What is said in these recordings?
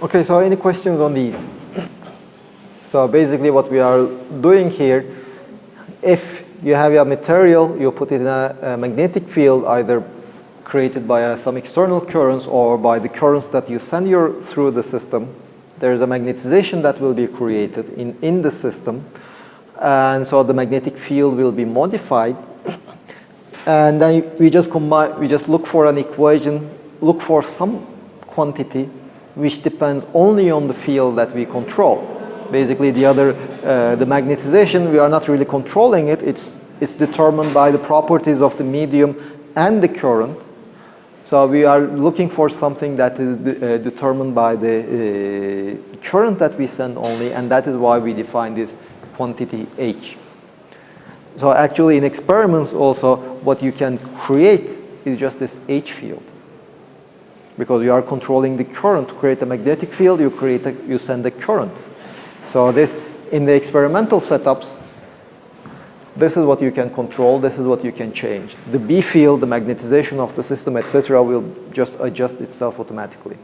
Okay, so any questions on these? So basically what we are doing here, if you have a material, you put it in a magnetic field, either created by some external currents or by the currents that you send through the system, there is a magnetization that will be created in the system. And so the magnetic field will be modified. And then we just look for an equation, look for some quantity which depends only on the field that we control. Basically, the magnetization, we are not really controlling it. It's determined by the properties of the medium and the current. So we are looking for something that is determined by the current that we send only, and that is why we define this quantity H. So actually, in experiments also, what you can create is just this H field. Because you are controlling the current. To create a magnetic field, you send a current. So this, in the experimental setups, this is what you can control, this is what you can change. The B field, the magnetization of the system, etc., will just adjust itself automatically.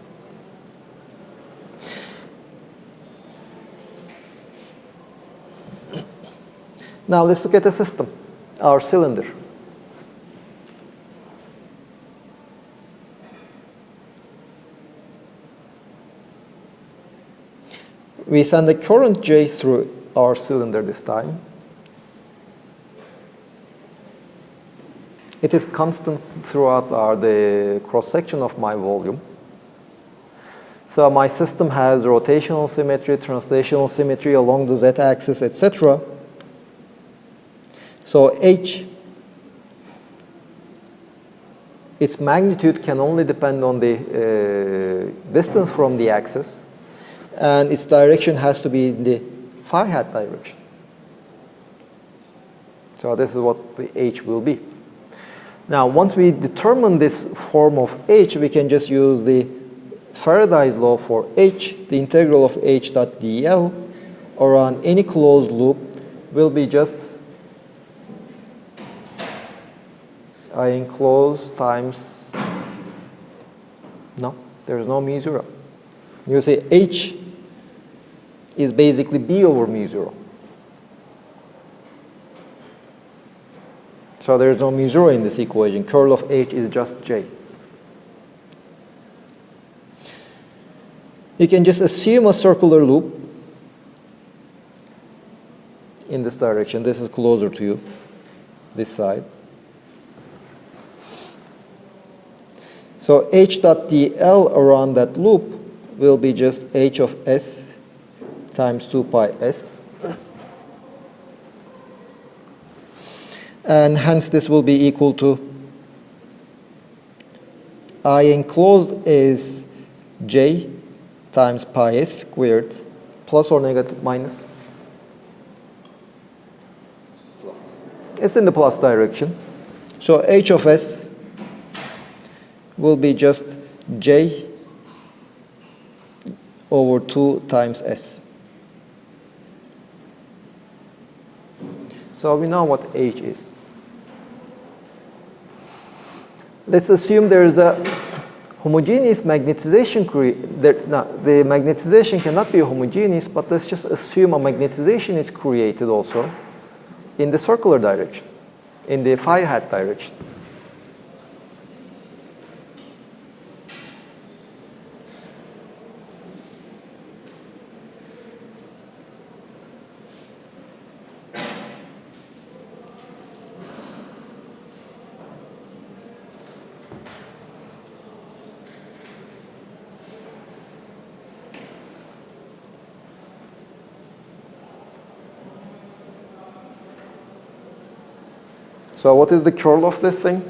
Now let's look at the system, our cylinder. We send a current J through our cylinder this time. It is constant throughout the cross-section of my volume. So my system has rotational symmetry, translational symmetry along the z-axis, etc. So H, its magnitude can only depend on the distance from the axis, and its direction has to be in the phi hat direction. So this is what the H will be. Now, once we determine this form of H, we can just use the Faraday's law for H. The integral of H dot dl around any closed loop will be just I enclosed times, no, there is no mu zero. You say H is basically B over mu zero. So there is no mu zero in this equation. Curl of H is just J. You can just assume a circular loop in this direction. This is closer to you, this side. So H dot dl around that loop will be just H of S times 2 pi S. And hence this will be equal to I enclosed is J times pi S squared plus or negative minus? Plus. It's in the plus direction. So H of S will be just J over 2 times S. So we know what H is. Let's assume there is a homogeneous magnetization. The magnetization cannot be homogeneous, but let's just assume a magnetization is created also in the circular direction, in the phi hat direction. So what is the curl of this thing?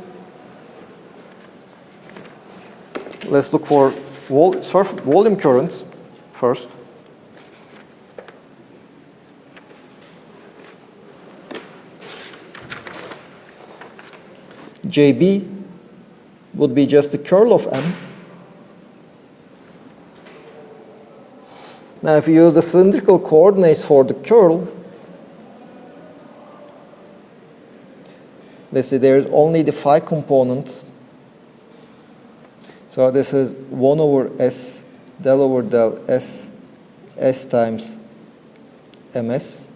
Let's look for volume currents first. JB would be just the curl of M. Now if you use the cylindrical coordinates for the curl, let's see, there is only the phi component. So this is 1 over S del over del S, S times ms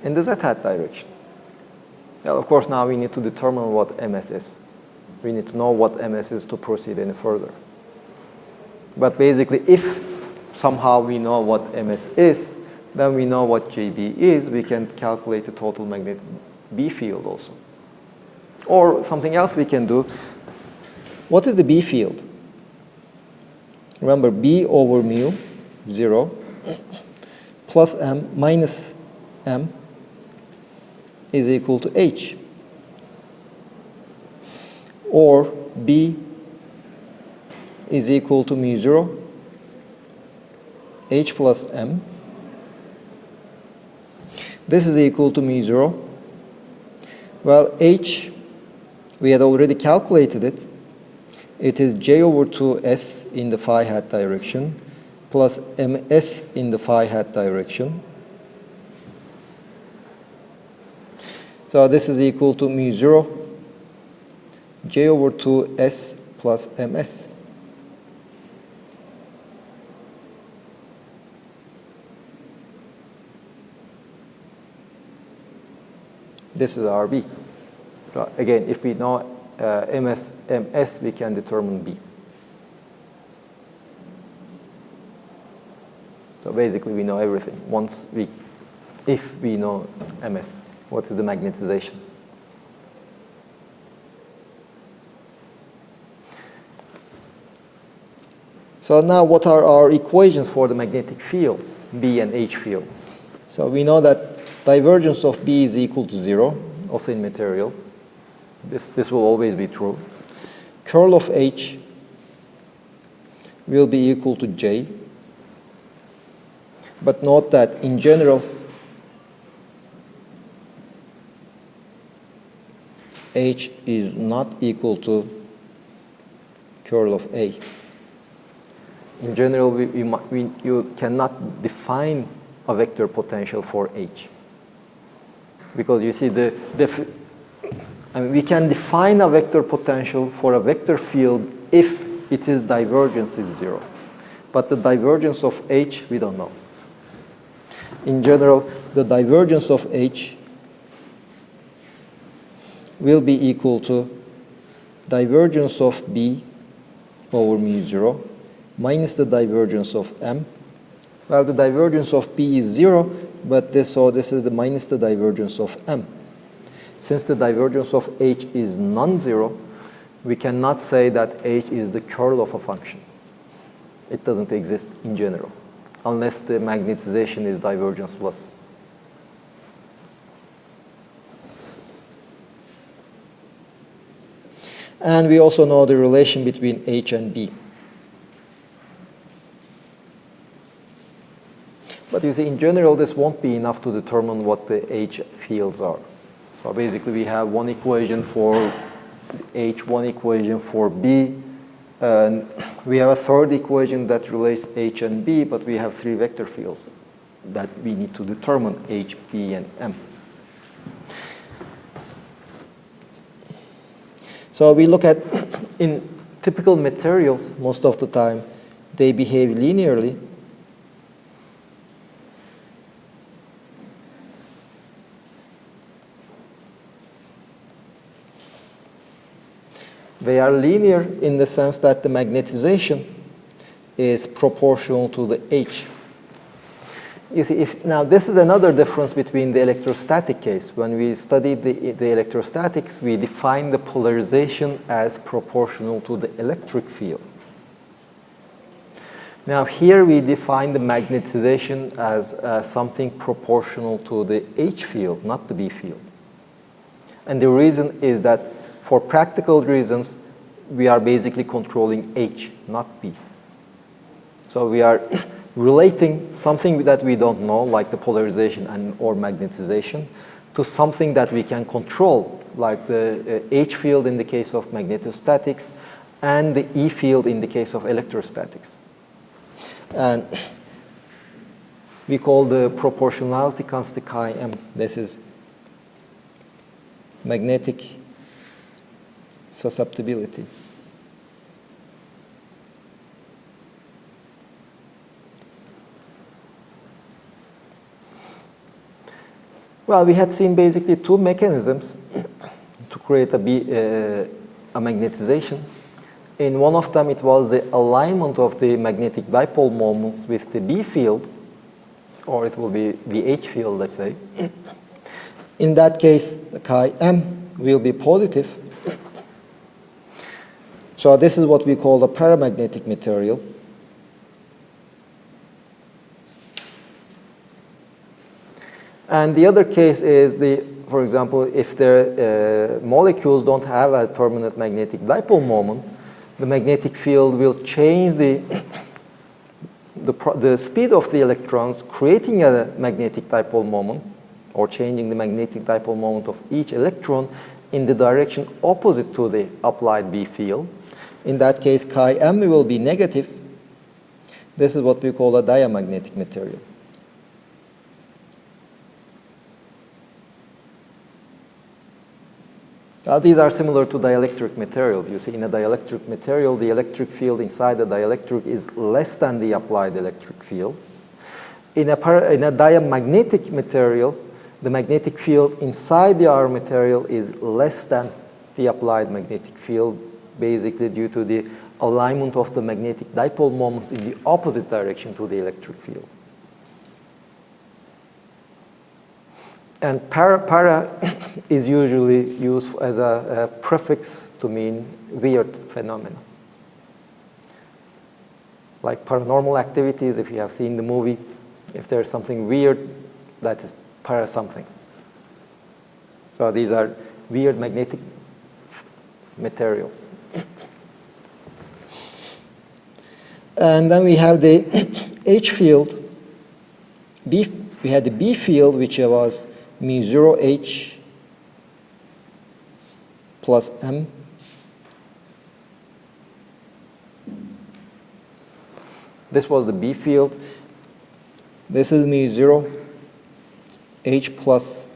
in the z-hat direction. Well, of course, now we need to determine what ms is. We need to know what ms is to proceed any further. But basically, if somehow we know what ms is, then we know what JB is. We can calculate the total magnetic B field also. Or something else we can do. What is the B field? Remember, B over mu, 0, plus M minus M is equal to H. Or B is equal to mu 0, H plus M. This is equal to mu 0. Well, H, we had already calculated it. It is J over 2S in the phi hat direction plus MS in the phi hat direction. So this is equal to mu 0, J over 2S plus MS. This is our B. So again, if we know MS, we can determine B. So basically, we know everything if we know MS. What is the magnetization? So now what are our equations for the magnetic field, B and H field? So we know that divergence of B is equal to 0, also in material. This will always be true. Curl of H will be equal to J. But note that in general, H is not equal to curl of A. In general, you cannot define a vector potential for H. Because you see, we can define a vector potential for a vector field if its divergence is 0. But the divergence of H, we don't know. In general, the divergence of H will be equal to divergence of B over mu 0 minus the divergence of M. Well, the divergence of B is 0, but this is the minus the divergence of M. Since the divergence of H is non-zero, we cannot say that H is the curl of a function. It doesn't exist in general, unless the magnetization is divergenceless. And we also know the relation between H and B. But you see, in general, this won't be enough to determine what the H fields are. So basically, we have one equation for H, one equation for B. And we have a third equation that relates H and B, but we have 3 vector fields that we need to determine H, B, and M. So we look at, in typical materials, most of the time, they behave linearly. They are linear in the sense that the magnetization is proportional to the H. You see, now this is another difference between the electrostatic case. When we studied the electrostatics, we defined the polarization as proportional to the electric field. Now here we define the magnetization as something proportional to the H field, not the B field. And the reason is that for practical reasons, we are basically controlling H, not B. So we are relating something that we don't know, like the polarization or magnetization, to something that we can control, like the H field in the case of magnetostatics and the E field in the case of electrostatics. And we call the proportionality constant chi m. This is magnetic susceptibility. Well, we had seen basically two mechanisms to create a magnetization. In one of them, it was the alignment of the magnetic dipole moments with the B field, or it will be the H field, let's say. In that case, chi m will be positive. So this is what we call the paramagnetic material. And the other case is, for example, if the molecules don't have a permanent magnetic dipole moment, the magnetic field will change the speed of the electrons, creating a magnetic dipole moment, or changing the magnetic dipole moment of each electron in the direction opposite to the applied B field. In that case, chi m will be negative. This is what we call a diamagnetic material. These are similar to dielectric materials. You see, in a dielectric material, the electric field inside the dielectric is less than the applied electric field. In a diamagnetic material, the magnetic field inside our material is less than the applied magnetic field, basically due to the alignment of the magnetic dipole moments in the opposite direction to the electric field. And para is usually used as a prefix to mean weird phenomena. Like paranormal activities, if you have seen the movie, if there's something weird, that is para something. So these are weird magnetic materials. And then we have the H field. We had the B field, which was mu0 H plus M. This was the B field. This is mu0 H plus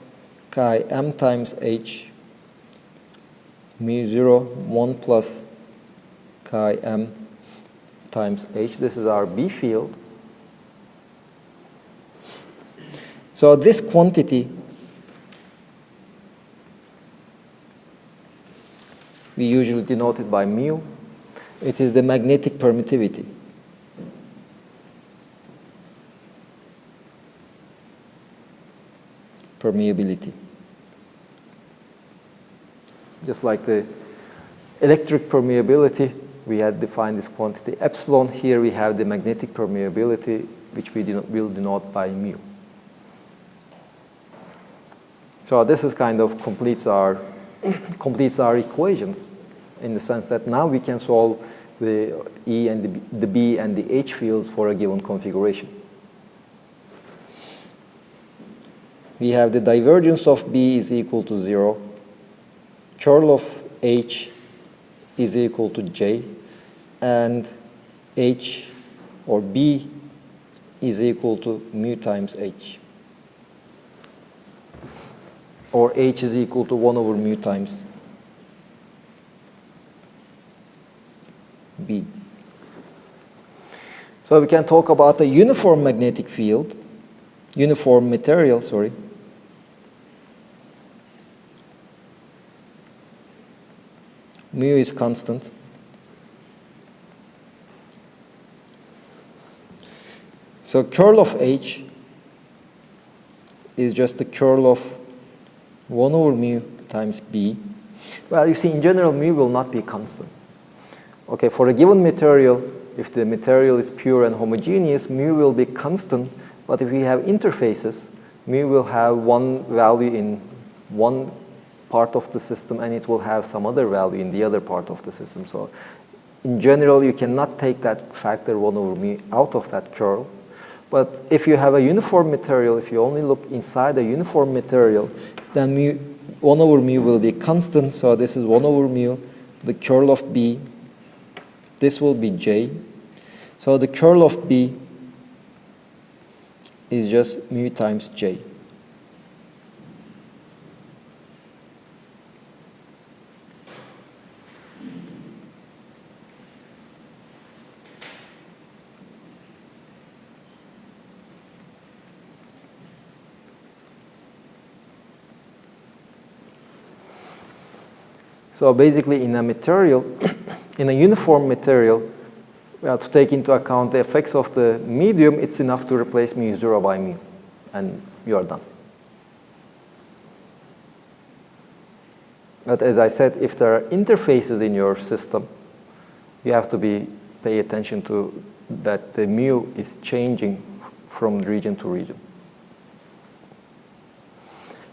chi M times H. Mu0 1 plus chi M times H. This is our B field. So this quantity we usually denote it by mu. It is the magnetic permittivity. Permeability. Just like the electric permeability, we had defined this quantity epsilon. Here we have the magnetic permeability, which we will denote by mu. So this is kind of completes our equations, in the sense that now we can solve the E and the B and the H fields for a given configuration. We have the divergence of B is equal to 0. Curl of H is equal to J, and H or B is equal to mu times H. Or H is equal to 1 over mu times B. So we can talk about the uniform magnetic field, uniform material, sorry. Mu is constant. So curl of H is just the curl of 1 over mu times B. Well, you see, in general, mu will not be constant. Okay, for a given material, if the material is pure and homogeneous, mu will be constant. But if we have interfaces, mu will have one value in one part of the system, and it will have some other value in the other part of the system. So in general, you cannot take that factor 1 over mu out of that curl. But if you have a uniform material, if you only look inside a uniform material, then mu, 1 over mu will be constant. So this is 1 over mu, the curl of B. This will be J. So the curl of B is just mu times J. So basically in a material, in a uniform material, we have to take into account the effects of the medium. It's enough to replace mu0 by mu, and you are done. But as I said, if there are interfaces in your system, you have to pay attention to that the mu is changing from region to region.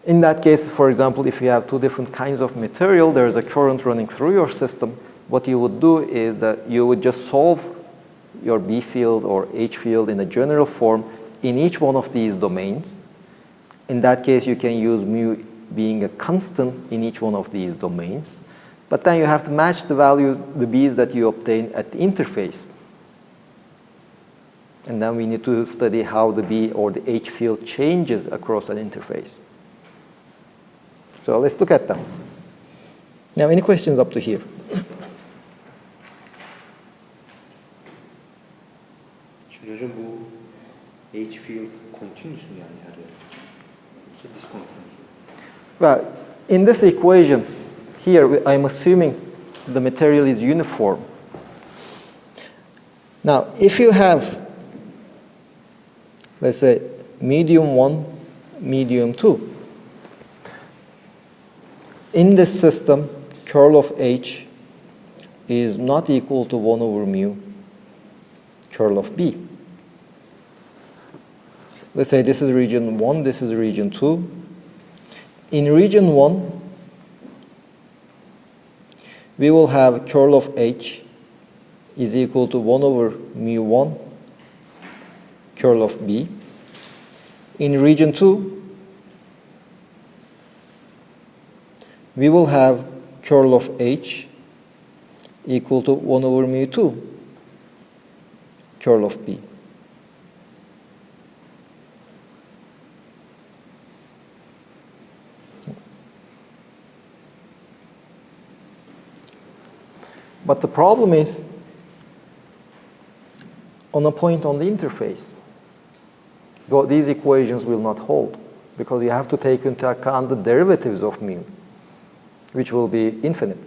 In that case, for example, if you have two different kinds of material, there is a current running through your system, what you would do is that you would just solve your B field or H field in a general form in each one of these domains. In that case, you can use mu being a constant in each one of these domains. But then you have to match the value, the B's that you obtain at the interface. And then we need to study how the B or the H field changes across an interface. So let's look at them. Now, any questions up to here? Şimdi hocam bu H field continuous mu yani her yer? Yoksa discontinuous mu? Well, in this equation, here I'm assuming the material is uniform. Now, if you have, let's say, medium 1, medium 2, in this system, curl of H is not equal to 1 over mu curl of B. Let's say this is region 1, this is region 2. In region 1, we will have curl of H is equal to 1 over mu 1 curl of B. In region 2, we will have curl of H equal to 1 over mu 2 curl of B. But the problem is on a point on the interface. These equations will not hold because you have to take into account the derivatives of mu, which will be infinite.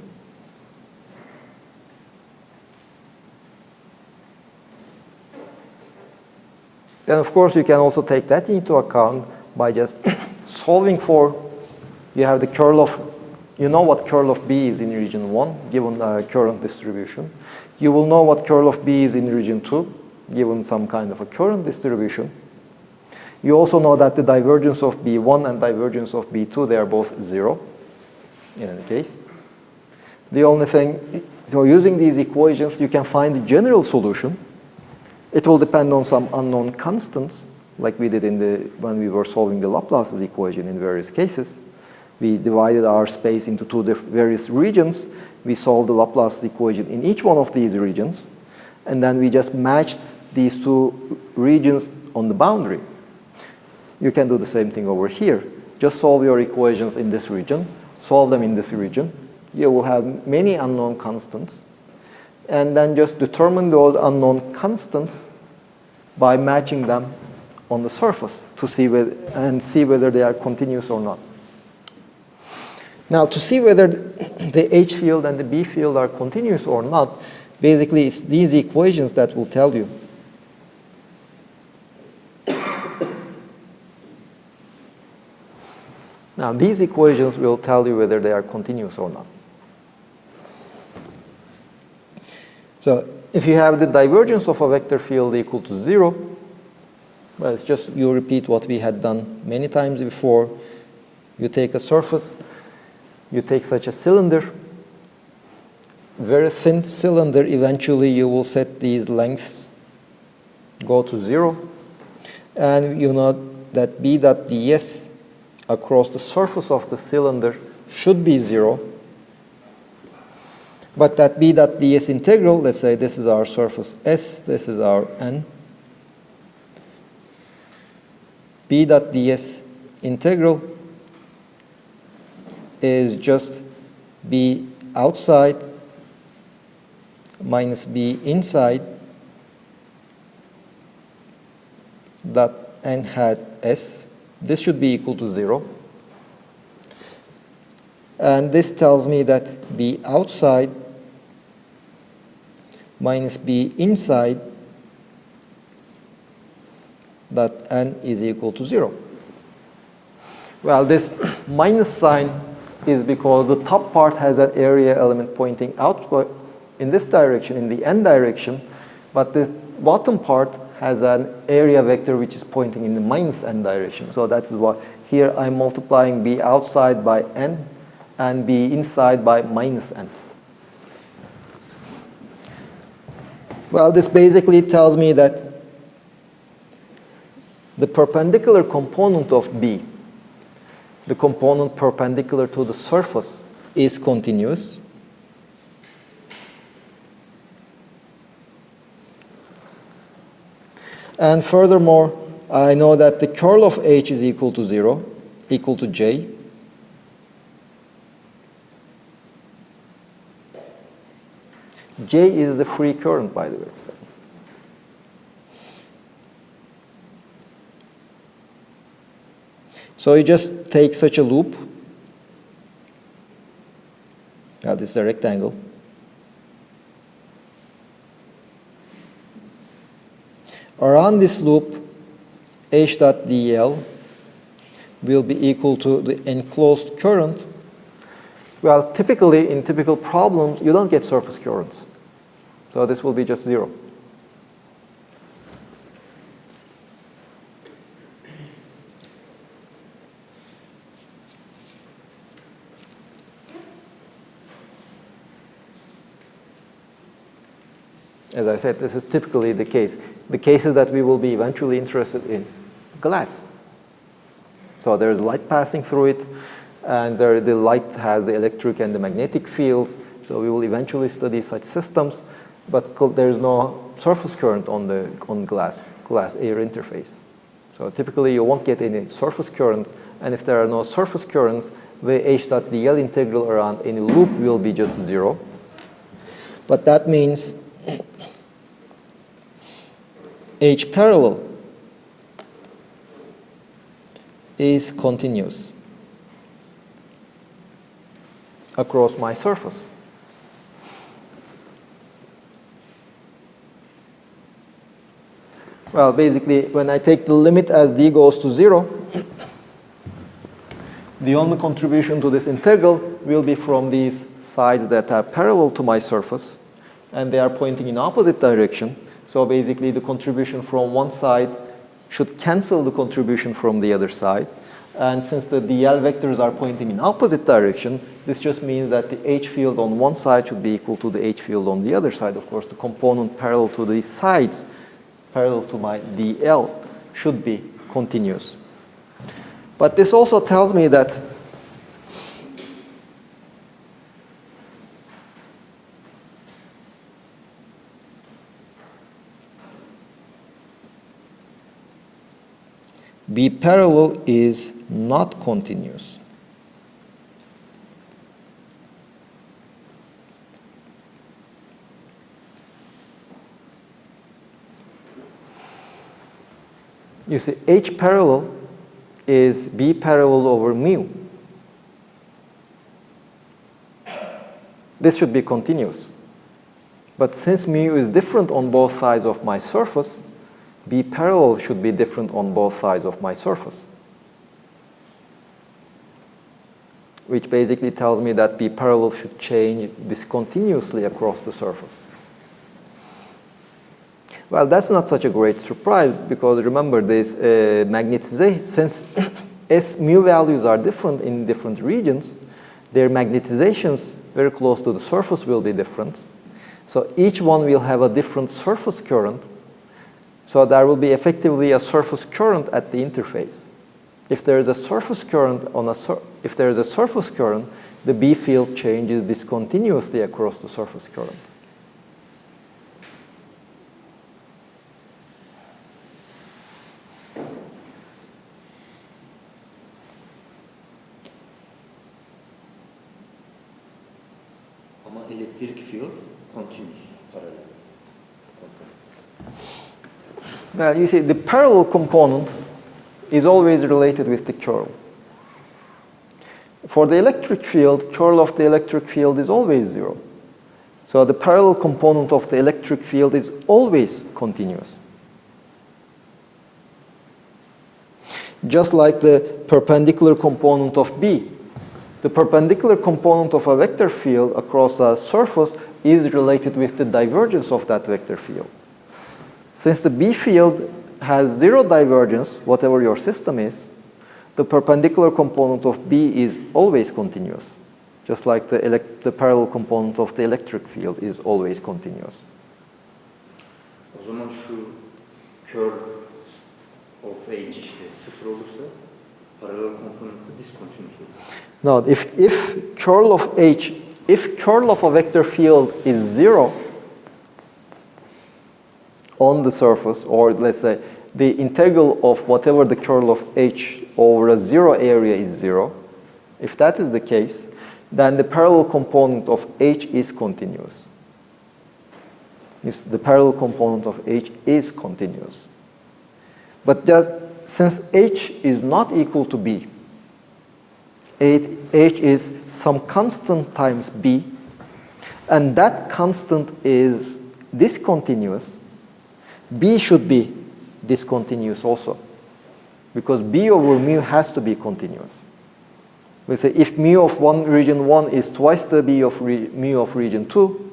And of course, you can also take that into account by just solving for, you have the curl of, you know what curl of B is in region 1, given the current distribution. You will know what curl of B is in region 2, given some kind of a current distribution. You also know that the divergence of B1 and divergence of B2, they are both 0. In any case. The only thing, so using these equations, you can find the general solution. It will depend on some unknown constants, like we did when we were solving the Laplace's equation in various cases. We divided our space into two various regions. We solved the Laplace's equation in each one of these regions, and then we just matched these two regions on the boundary. You can do the same thing over here. Just solve your equations in this region. Solve them in this region. You will have many unknown constants. And then just determine those unknown constants by matching them on the surface to see whether they are continuous or not. Now, to see whether the H field and the B field are continuous or not, basically it's these equations that will tell you. Now, these equations will tell you whether they are continuous or not. So, if you have the divergence of a vector field equal to 0, well, it's just you repeat what we had done many times before. You take a surface, you take such a cylinder, very thin cylinder, eventually you will set these lengths, go to 0, and you know that B dot ds across the surface of the cylinder should be 0. But that B dot ds integral, let's say this is our surface S, this is our N. B dot ds integral is just B outside minus B inside dot N hat S. This should be equal to 0. And this tells me that B outside minus B inside that n is equal to 0. Well, this minus sign is because the top part has an area element pointing out in this direction, in the n direction, but this bottom part has an area vector which is pointing in the minus n direction. So that is why here I'm multiplying B outside by n and B inside by minus n. Well, this basically tells me that the perpendicular component of B, the component perpendicular to the surface, is continuous. And furthermore, I know that the curl of H is equal to 0, equal to J. J is the free current, by the way. So you just take such a loop. Now this is a rectangle. Around this loop, H dot dl will be equal to the enclosed current. Well, typically, in typical problems, you don't get surface currents. So this will be just 0. As I said, this is typically the case. The cases that we will be eventually interested in, glass. So there's light passing through it, and the light has the electric and the magnetic fields. So we will eventually study such systems, but there's no surface current on glass-air interface. So typically you won't get any surface current, and if there are no surface currents, the H dot dl integral around any loop will be just 0. But that means H parallel is continuous across my surface. Well, basically, when I take the limit as d goes to 0, the only contribution to this integral will be from these sides that are parallel to my surface, and they are pointing in opposite direction. So basically, the contribution from one side should cancel the contribution from the other side. And since the dl vectors are pointing in opposite direction, this just means that the H field on one side should be equal to the H field on the other side. Of course, the component parallel to these sides, parallel to my dl, should be continuous. But this also tells me that B parallel is not continuous. You see, H parallel is B parallel over mu. This should be continuous. But since mu is different on both sides of my surface, B parallel should be different on both sides of my surface. Which basically tells me that B parallel should change discontinuously across the surface. Well, that's not such a great surprise, because remember, this magnetization, since S mu values are different in different regions, their magnetizations very close to the surface will be different. So each one will have a different surface current. So there will be effectively a surface current at the interface. If there is a surface current if there is a surface current, the B field changes discontinuously across the surface current. Ama electric field continuous, parallel. Well, you see, the parallel component is always related with the curl. for the electric field, curl of the electric field is always 0. So the parallel component of the electric field is always continuous. Just like the perpendicular component of B. The perpendicular component of a vector field across a surface is related with the divergence of that vector field. Since the B field has 0 divergence, whatever your system is, the perpendicular component of B is always continuous. Just like the parallel component of the electric field is always continuous. O zaman şu curl of H işte 0 olursa parallel component'ı discontinuous olur. No, if curl of H, if curl of a vector field is 0 on the surface, or let's say the integral of whatever the curl of H over a 0 area is 0, if that is the case, then the parallel component of H is continuous. The parallel component of H is continuous. But just since H is not equal to B, H is some constant times B, and that constant is discontinuous, B should be discontinuous also, because B over mu has to be continuous. Let's say if mu of region 1 is twice the B of mu of region 2,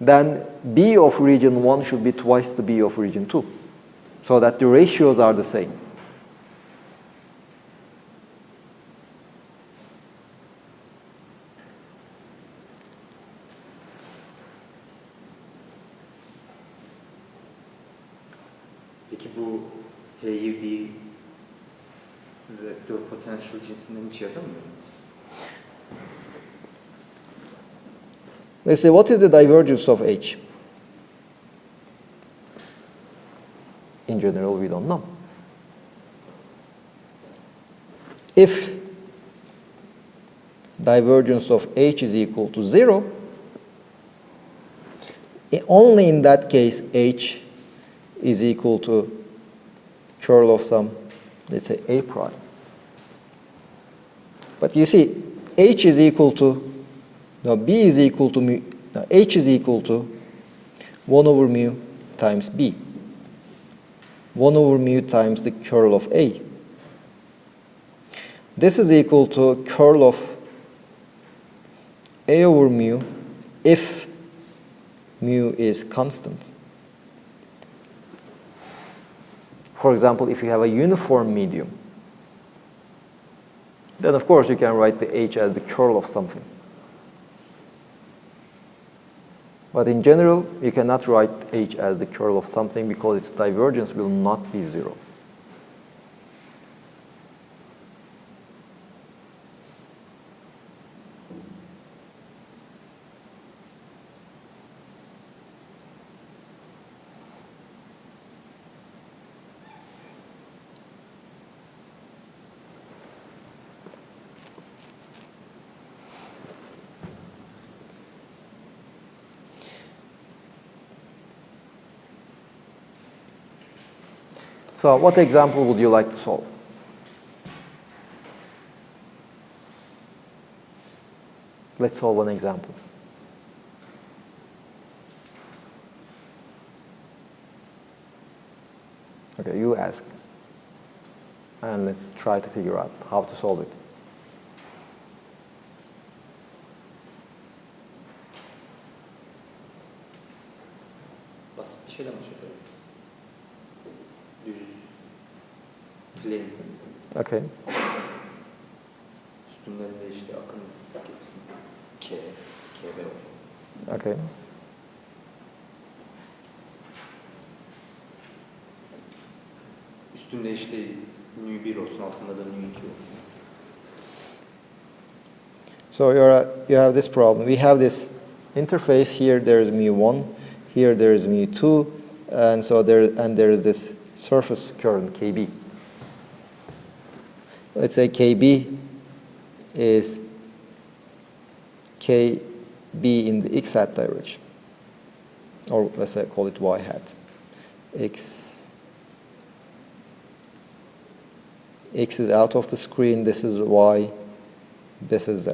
then B of region 1 should be twice the B of region 2, so that the ratios are the same. Peki bu H'yi bir vektör potential cinsinden hiç yazamıyor musun? Let's say, what is the divergence of H? In general, we don't know. If divergence of H is equal to 0, only in that case H is equal to curl of some, let's say, A prime. But you see, H is equal to, now B is equal to mu, now H is equal to 1 over mu times B. 1 over mu times the curl of A. This is equal to curl of A over mu if mu is constant. For example, if you have a uniform medium, then of course you can write the H as the curl of something. But in general, you cannot write H as the curl of something because its divergence will not be 0. So what example would you like to solve? Let's solve one example. Okay, you ask. And let's try to figure out how to solve it. Basit bir şeyden başlayalım. Düz. Plain. Okay. Üstünden de işte akım geçsin. K'de olsun. Okay. Üstünde işte nu 1 olsun, altında da nu 2 olsun. So you have this problem. We have this interface here. There is mu1. Here there is mu2, and so there is this surface current KB. Let's say KB is KB in the x hat direction, or let's say call it y hat. X is out of the screen. This is y. This is Z.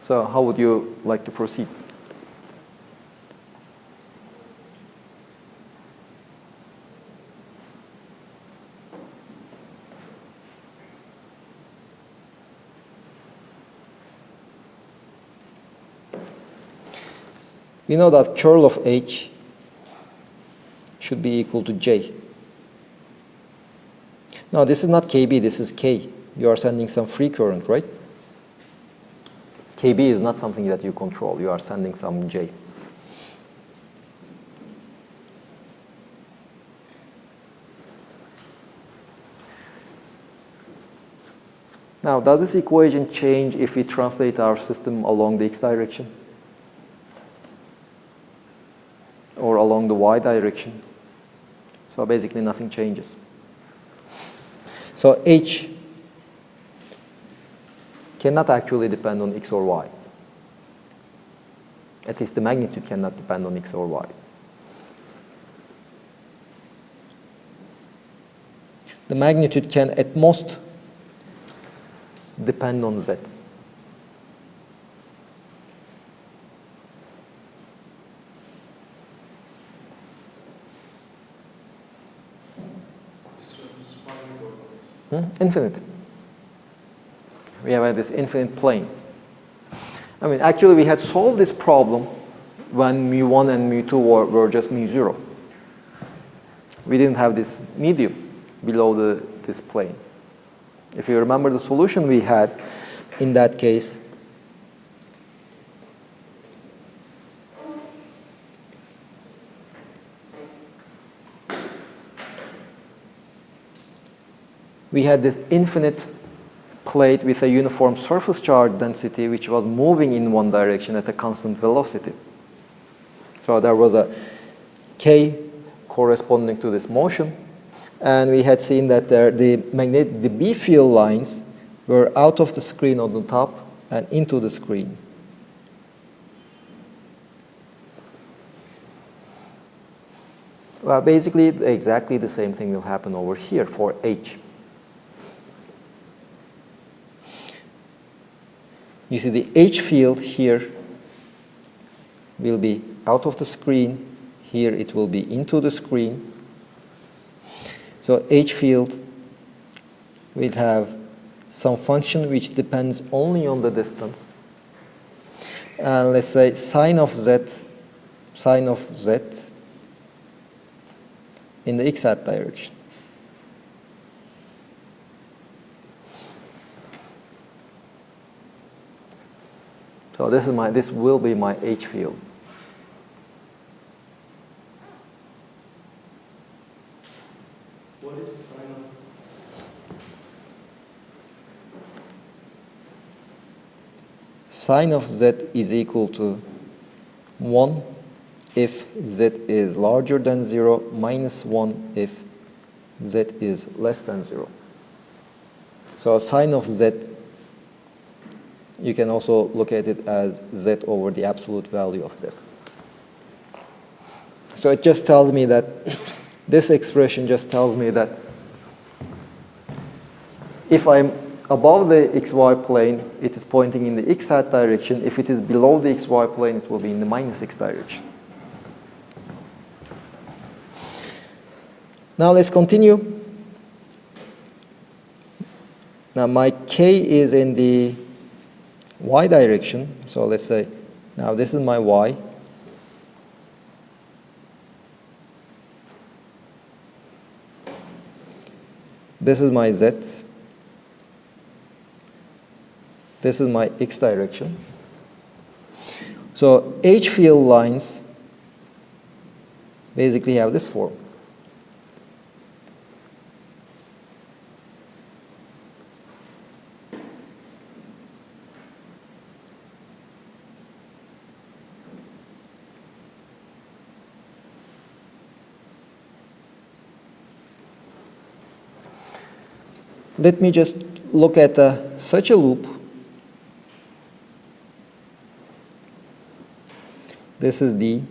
So how would you like to proceed? We know that curl of H should be equal to J. Now this is not KB, this is K. You are sending some free current, right? KB is not something that you control. You are sending some J. Now, does this equation change if we translate our system along the x direction? Or along the y direction? So basically nothing changes. So H cannot actually depend on x or y. At least the magnitude cannot depend on x or y. The magnitude can at most depend on Z. Infinite. We have this infinite plane. I mean, actually, we had solved this problem when mu1 and mu2 were just mu0. We didn't have this medium below this plane. If you remember the solution we had in that case, we had this infinite plate with a uniform surface charge density which was moving in one direction at a constant velocity. So there was a k corresponding to this motion, and we had seen that the B field lines were out of the screen on the top and into the screen. Well, basically exactly the same thing will happen over here for H. You see the H field here will be out of the screen. Here it will be into the screen. So H field will have some function which depends only on the distance. And let's say sine of Z in the x-hat direction. So this will be my H field. What is sine of? Sine of Z is equal to 1 if Z is larger than 0 minus 1 if Z is less than 0. So sine of Z, you can also look at it as Z over the absolute value of Z. So it just tells me that, this expression just tells me that if I'm above the xy plane, it is pointing in the x-hat direction. If it is below the xy plane, it will be in the minus x direction. Now let's continue. Now my k is in the y direction. So let's say, now this is my y. This is my z. This is my x direction. So H field lines basically have this form. Let me just look at such a loop This is D.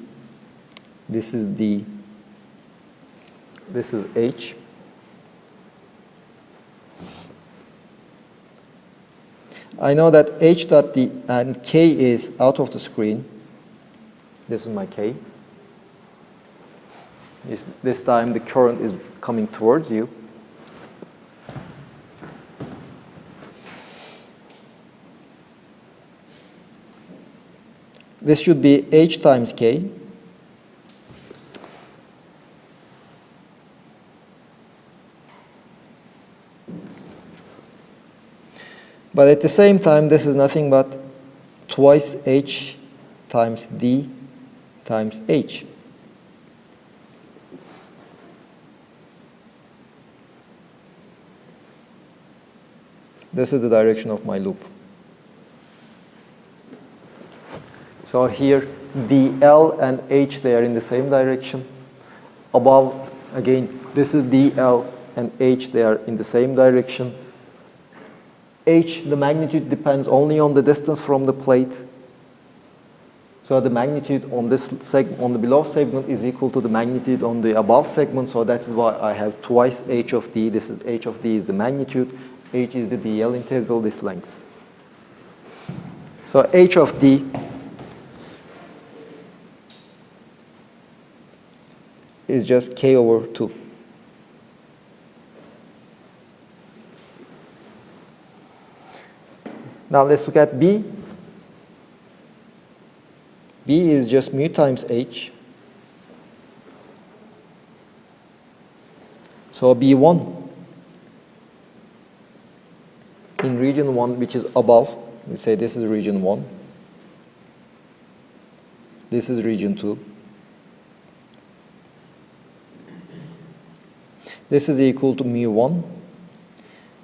This is D. This is H. I know that H dot D and K is out of the screen. This is my K. This time the current is coming towards you. This should be H times K. But at the same time, this is nothing but twice H times D times H. This is the direction of my loop. So here, DL and H, they are in the same direction. Above, again, this is DL and H, they are in the same direction. H, the magnitude depends only on the distance from the plate. So the magnitude on this on the below segment is equal to the magnitude on the above segment. So that is why I have twice H of D. This is H of D is the magnitude. H is the DL integral, this length. So H of D is just K over 2. Now let's look at B. B is just mu times H. So B1 in region 1, which is above, we say this is region 1. This is region 2. This is equal to mu1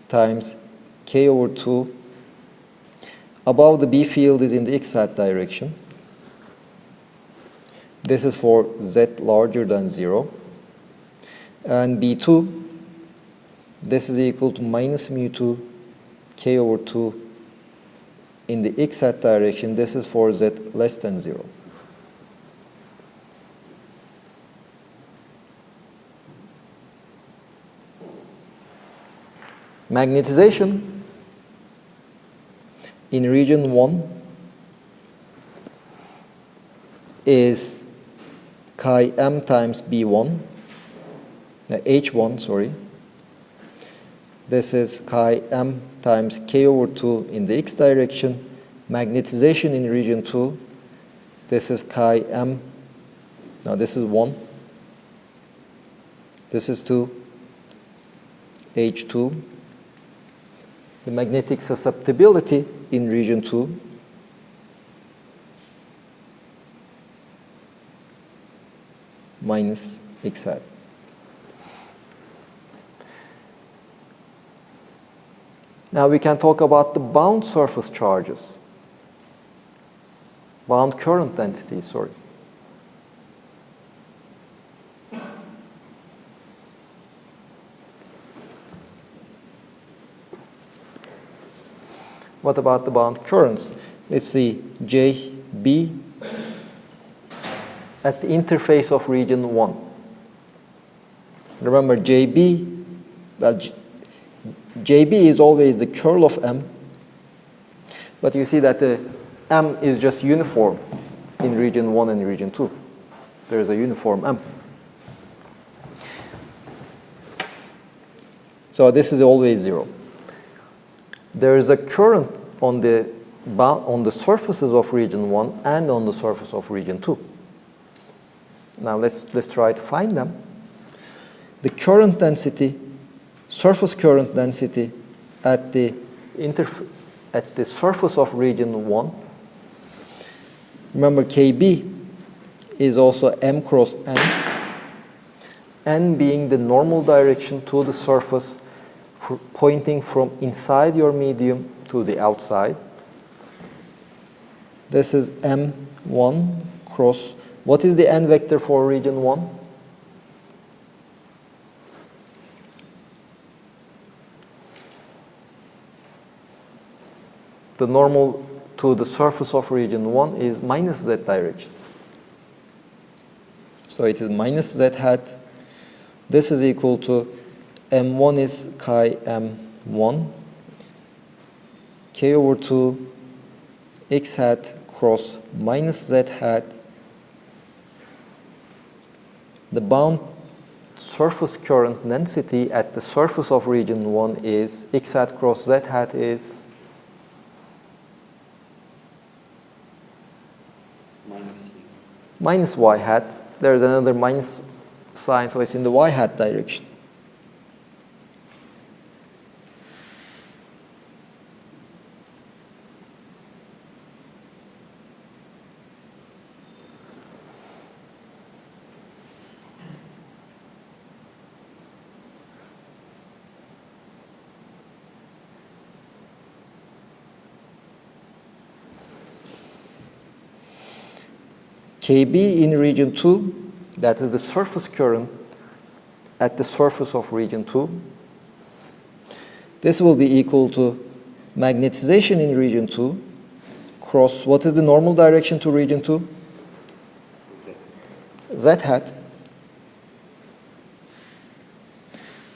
times K over 2. Above, the B field is in the x-hat direction. This is for Z larger than 0. And B2, this is equal to minus mu2 K over 2 in the x-hat direction. This is for Z less than 0. Magnetization in region 1 is chi m times B1, H1, sorry. This is chi m times K over 2 in the x direction. Magnetization in region 2, this is chi m, now this is 1, this is 2, H2. The magnetic susceptibility in region 2 minus x hat. Now we can talk about the bound surface charges, bound current density, sorry. What about the bound currents? Let's see, JB at the interface of region 1. Remember JB, well, JB is always the curl of M, but you see that the M is just uniform in region 1 and region 2. There is a uniform M. So this is always 0. There is a current on the surfaces of region 1 and on the surface of region 2. Now let's try to find them. The current density, surface current density at the surface of region 1. Remember KB is also M cross N. N being the normal direction to the surface, pointing from inside your medium to the outside. This is M1 cross. What is the N vector for region 1? The normal to the surface of region 1 is minus Z direction. So it is minus z hat. This is equal to m1 is chi m1 k over 2 x hat cross minus z hat. The bound surface current density at the surface of region 1 is x hat cross z hat is minus y hat. There is another minus sign, so it's in the y hat direction. KB in region 2, that is the surface current at the surface of region 2. This will be equal to magnetization in region 2 cross, what is the normal direction to region 2? Z hat.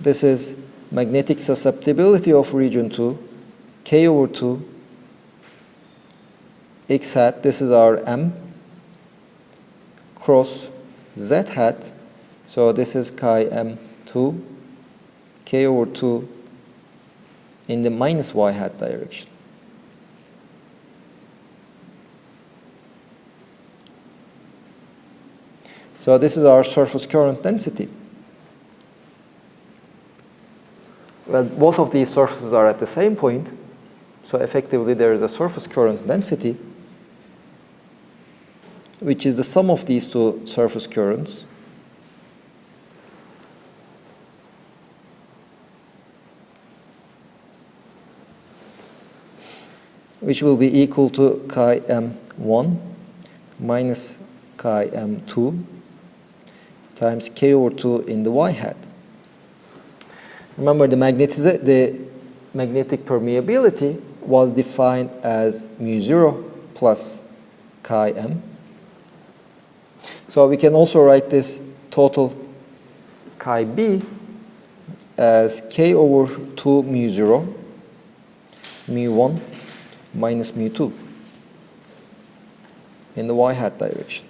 This is magnetic susceptibility of region 2, K over 2, X hat, this is our M, cross Z hat, so this is chi m2, K over 2 in the minus y hat direction. So this is our surface current density. Well, both of these surfaces are at the same point, so effectively there is a surface current density, which is the sum of these two surface currents. Which will be equal to chi m1 minus chi m2 times k over 2 in the y hat. Remember, the magnetic permeability was defined as mu 0 plus chi m. So we can also write this total chi b as k over 2 mu 0, mu 1 minus mu 2 in the y hat direction.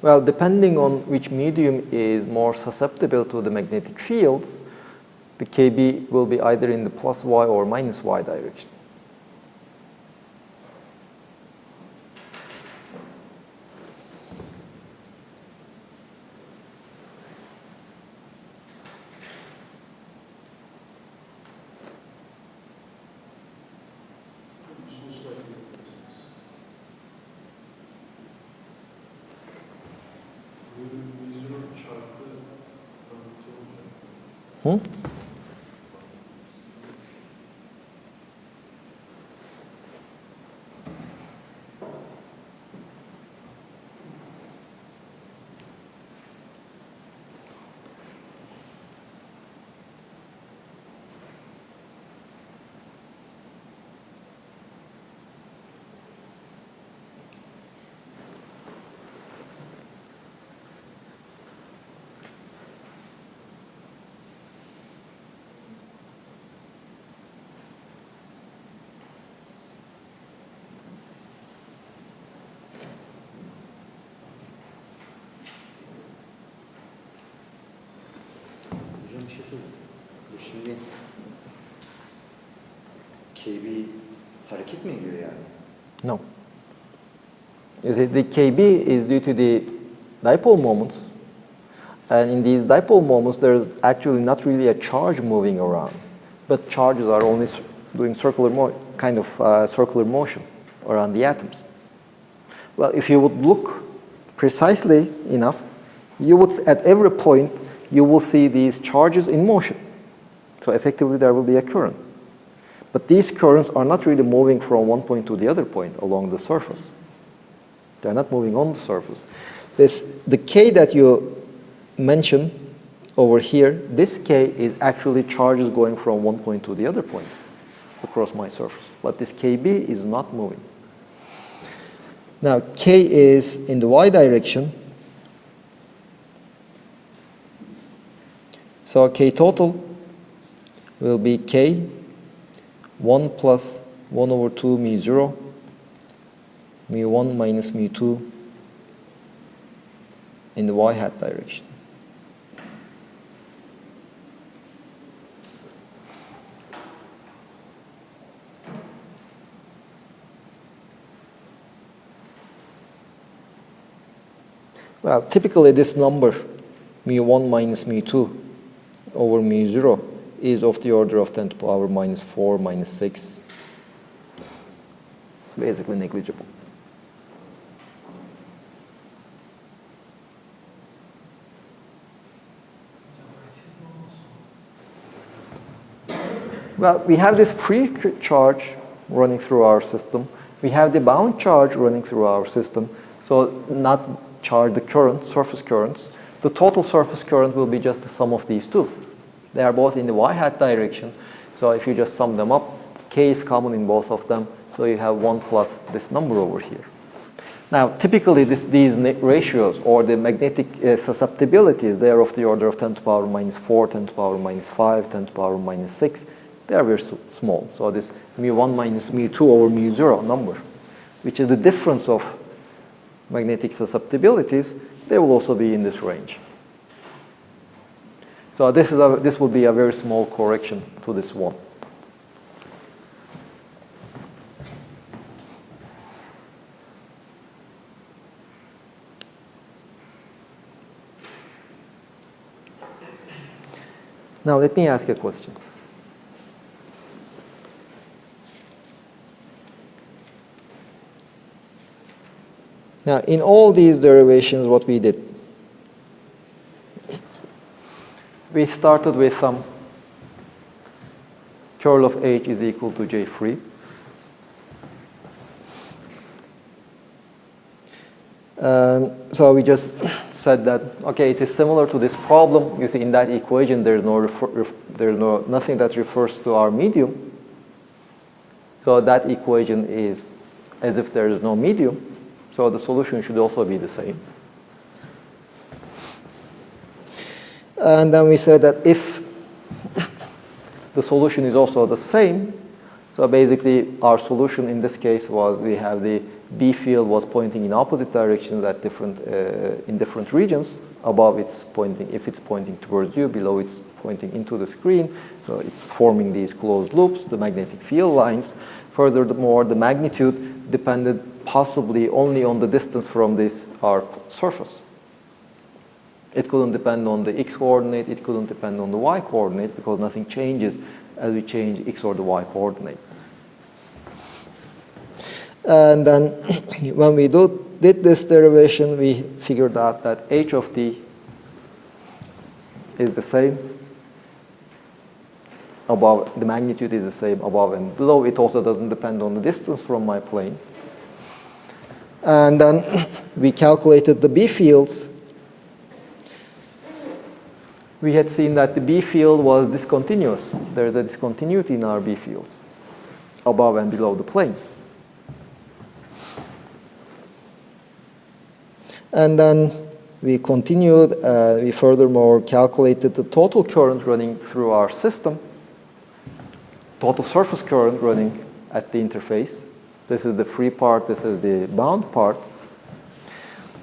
Well, depending on which medium is more susceptible to the magnetic field, the KB will be either in the plus y or minus y direction. Hmm? Hocam bir şey sorayım. Bu şimdi KB hareket mi ediyor yani? No. You see, the KB is due to the dipole moments. And in these dipole moments, there's actually not really a charge moving around. But charges are only doing circular motion around the atoms. Well, if you would look precisely enough, you would, at every point, you will see these charges in motion. So effectively, there will be a current. But these currents are not really moving from one point to the other point along the surface. They're not moving on the surface. the K that you mentioned over here, this K is actually charges going from one point to the other point across my surface. But this KB is not moving. Now, K is in the Y direction. So K total will be K 1 plus 1 over 2 mu 0, mu 1 minus mu 2 in the Y hat direction. Well, typically this number, mu 1 minus mu 2 over mu 0, is of the order of 10 to the power minus 4, minus 6. Basically negligible. Well, we have this free charge running through our system. We have the bound charge running through our system. So not charge the current, surface currents. The total surface current will be just the sum of these two. They are both in the y hat direction. So if you just sum them up, K is common in both of them. So you have 1 plus this number over here. Now, typically these ratios or the magnetic susceptibilities, they are of the order of 10 to the power minus 4, 10 to the power minus 5, 10 to the power minus 6. They are very small. So this mu 1 minus mu 2 over mu 0 number, which is the difference of magnetic susceptibilities, they will also be in this range. So this will be a very small correction to this one. Now let me ask a question. Now, in all these derivations, what we did, we started with some curl of H is equal to J free. So we just said that, okay, it is similar to this problem. You see, in that equation, there's nothing that refers to our medium. So that equation is as if there is no medium. So the solution should also be the same. And then we said that if the solution is also the same, so basically our solution in this case was we have the B field was pointing in opposite directions at in different regions. Above it's pointing, if it's pointing towards you, below it's pointing into the screen. So it's forming these closed loops, the magnetic field lines. Furthermore, the magnitude depended possibly only on the distance from our surface. It couldn't depend on the x coordinate, it couldn't depend on the y coordinate because nothing changes as we change x or the y coordinate. And then when we did this derivation, we figured out that h of t is the same above, the magnitude is the same above and below. It also doesn't depend on the distance from my plane. And then we calculated the B fields. We had seen that the B field was discontinuous. There is a discontinuity in our B fields above and below the plane. And then we continued, we furthermore calculated the total current running through our system, total surface current running at the interface. This is the free part, this is the bound part.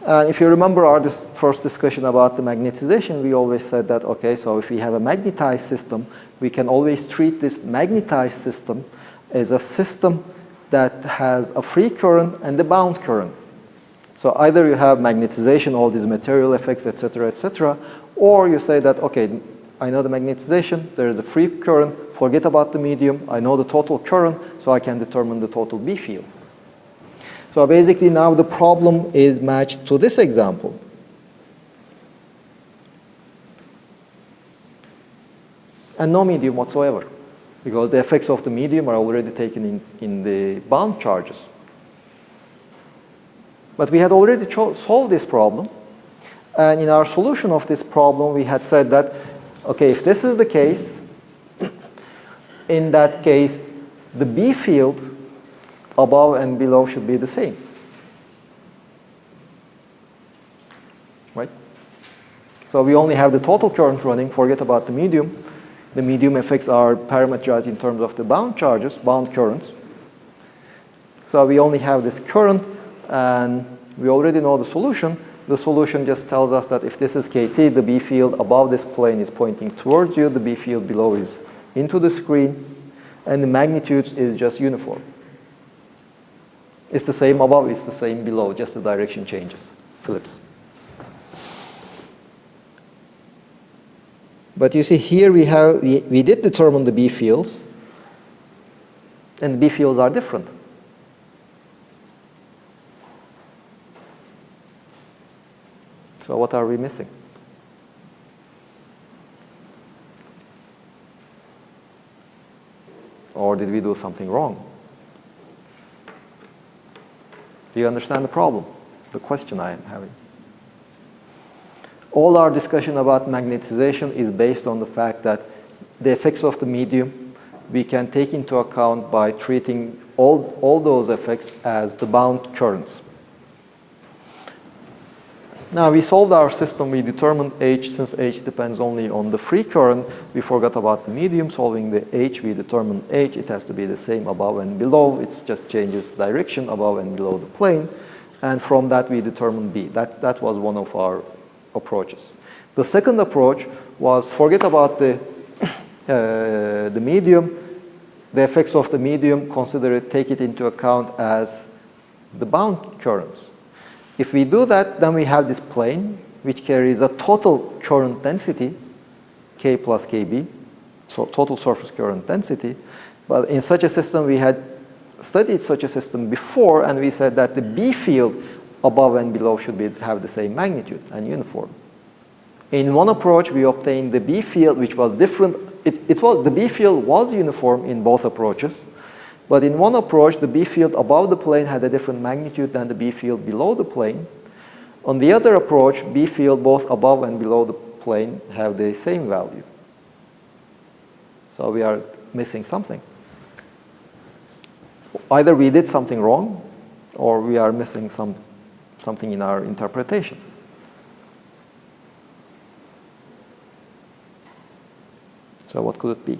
If you remember our first discussion about the magnetization, we always said that, okay, so if we have a magnetized system, we can always treat this magnetized system as a system that has a free current and a bound current. So either you have magnetization, all these material effects, etc., or you say that, okay, I know the magnetization, there is a free current, forget about the medium, I know the total current, so I can determine the total B field. So basically now the problem is matched to this example. And no medium whatsoever, because the effects of the medium are already taken in the bound charges. But we had already solved this problem And in our solution of this problem, we had said that, okay, if this is the case, in that case, the B field above and below should be the same. Right? So we only have the total current running, forget about the medium. The medium effects are parameterized in terms of the bound charges, bound currents. So we only have this current, and we already know the solution. The solution just tells us that if this is KT, the B field above this plane is pointing towards you, the B field below is into the screen, and the magnitude is just uniform. It's the same above, it's the same below, just the direction changes, flips. But you see here we did determine the B fields, and the B fields are different. So what are we missing? Or did we do something wrong? Do you understand the problem, the question I am having? All our discussion about magnetization is based on the fact that the effects of the medium we can take into account by treating all those effects as the bound currents. Now we solved our system, we determined H, since H depends only on the free current, we forgot about the medium. Solving the H, we determined H, it has to be the same above and below, it just changes direction above and below the plane, and from that we determined B. That was one of our approaches. The second approach was forget about the medium, the effects of the medium, consider it, take it into account as the bound currents. If we do that, then we have this plane which carries a total current density, K plus KB, so total surface current density. But in such a system, we had studied such a system before, and we said that the B field above and below should have the same magnitude and uniform. In one approach, we obtained the B field, which was different. The B field was uniform in both approaches. But in one approach, the B field above the plane had a different magnitude than the B field below the plane. On the other approach, B field both above and below the plane have the same value. So we are missing something. Either we did something wrong, or we are missing something in our interpretation. So what could it be?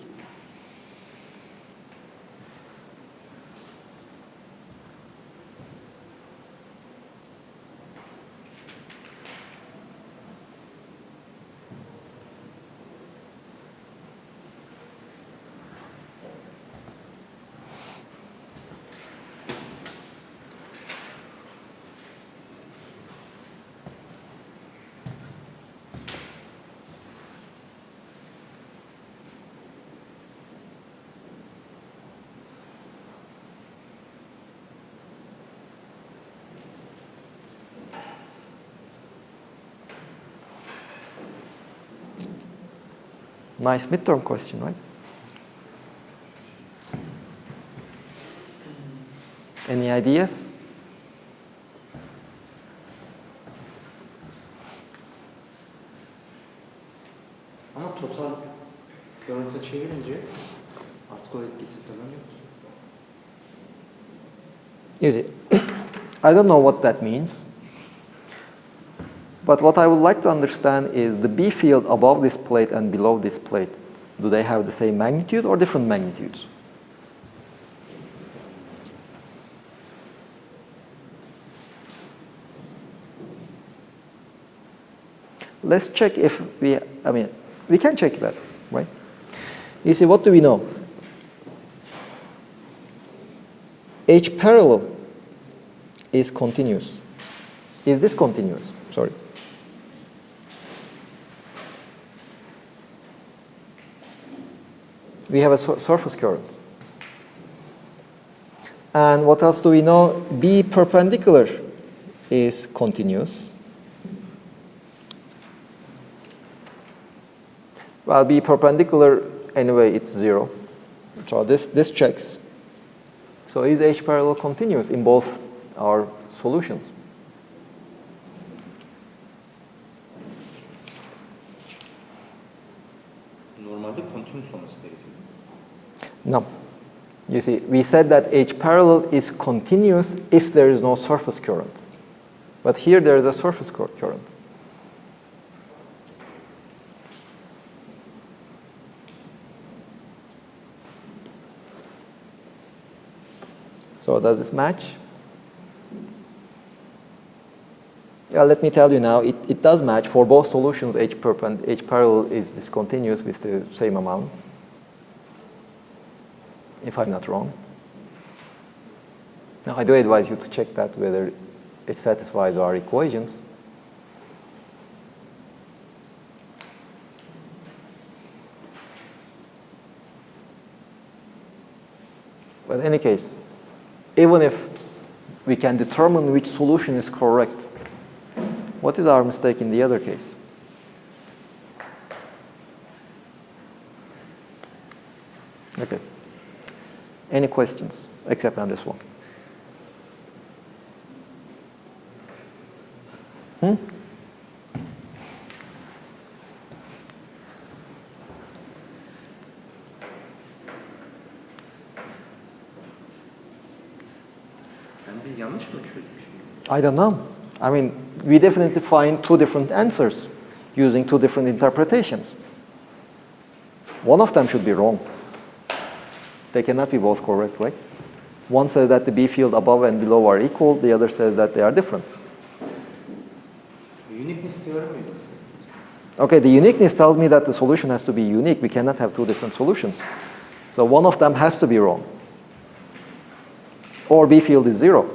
Nice midterm question, right? Any ideas? Ama total current'a çevirince artık o etkisi falan yok. You see, I don't know what that means. But what I would like to understand is the B field above this plate and below this plate, do they have the same magnitude or different magnitudes? Let's check if we can check that, right? You see, what do we know? H parallel is continuous. Is this continuous? Sorry. We have a surface current. And what else do we know? B perpendicular is continuous. Well, B perpendicular, anyway, it's 0. So this checks. So is H parallel continuous in both our solutions? continuous olması gerekiyor. No. You see, we said that H parallel is continuous if there is no surface current. But here there is a surface current. So does this match? Let me tell you now, it does match for both solutions. H parallel is discontinuous with the same amount, if I'm not wrong. Now, I do advise you to check that whether it satisfies our equations. But in any case, even if we can determine which solution is correct, what is our mistake in the other case? Okay. Any questions except on this one? Yani biz yanlış mı çözdük? I don't know. I mean, we definitely find two different answers using two different interpretations. One of them should be wrong. They cannot be both correct, right? One says that the B field above and below are equal. The other says that they are different. Uniqueness theorem miydi? Okay, the uniqueness tells me that the solution has to be unique. We cannot have two different solutions. So one of them has to be wrong. Or B field is 0.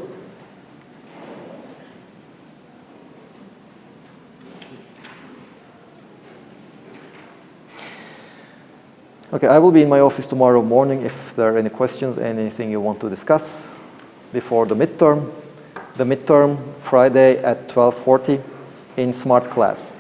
Okay, I will be in my office tomorrow morning if there are any questions, anything you want to discuss before the midterm. The midterm, Friday at 12:40 in smart class.